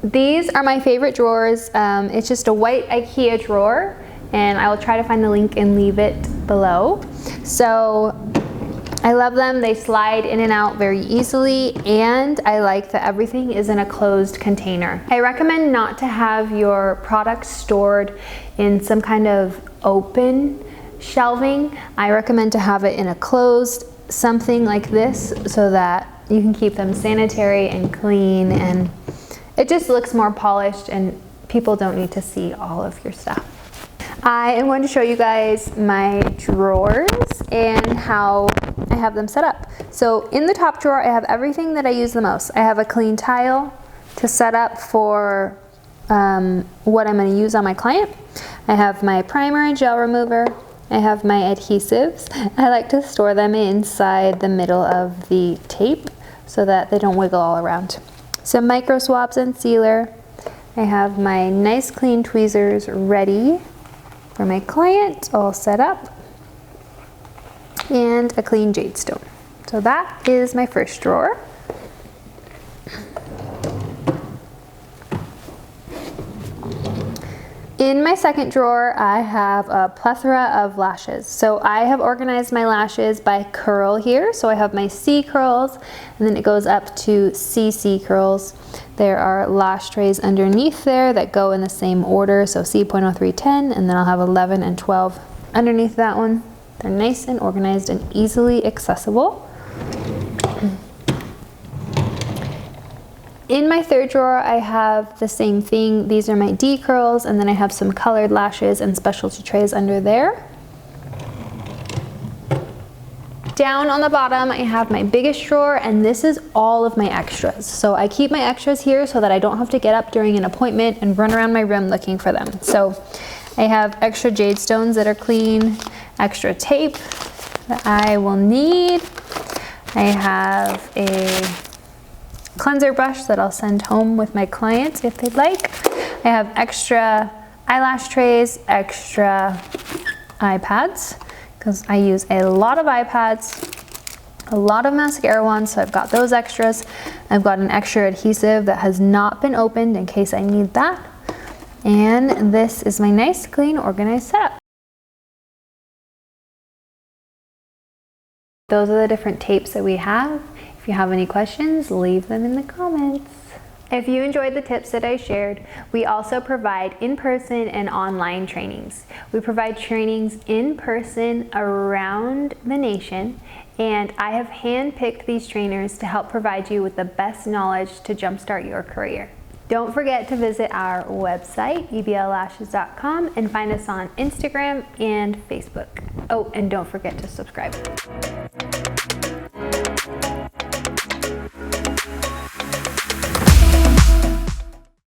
these are my favorite drawers. It's just a white IKEA drawer, and I will try to find the link and leave it below. So I love them. They slide in and out very easily, and I like that everything is in a closed container. I recommend not to have your products stored in some kind of open shelving. I recommend to have it in a closed something like this so that you can keep them sanitary and clean, and it just looks more polished and people don't need to see all of your stuff. I am going to show you guys my drawers and how I have them set up. So in the top drawer, I have everything that I use the most. I have a clean tile to set up for what I'm going to use on my client. I have my primer and gel remover. I have my adhesives. I like to store them inside the middle of the tape so that they don't wiggle all around. Some micro swabs and sealer. I have my nice clean tweezers ready for my client, all set up, and a clean jade stone. So that is my first drawer. In my second drawer, I have a plethora of lashes. So I have organized my lashes by curl here. So I have my C curls, and then it goes up to CC curls. There are lash trays underneath there that go in the same order. So C.0310, and then I'll have 11 and 12 underneath that one. They're nice and organized and easily accessible. In my third drawer, I have the same thing. These are my D curls, and then I have some colored lashes and specialty trays under there. Down on the bottom, I have my biggest drawer, and this is all of my extras. So I keep my extras here so that I don't have to get up during an appointment and run around my room looking for them. So I have extra jade stones that are clean, extra tape that I will need. I have a cleanser brush that I'll send home with my clients if they'd like. I have extra eyelash trays, extra iPads, because I use a lot of iPads, a lot of mascara ones, so I've got those extras. I've got an extra adhesive that has not been opened in case I need that. And this is my nice, clean, organized setup. Those are the different tapes that we have. If you have any questions, leave them in the comments. If you enjoyed the tips that I shared, we also provide in-person and online trainings. We provide trainings in person around the nation, and I have handpicked these trainers to help provide you with the best knowledge to jumpstart your career. Don't forget to visit our website, ebl-lashes.com, and find us on Instagram and Facebook. Oh, and don't forget to subscribe.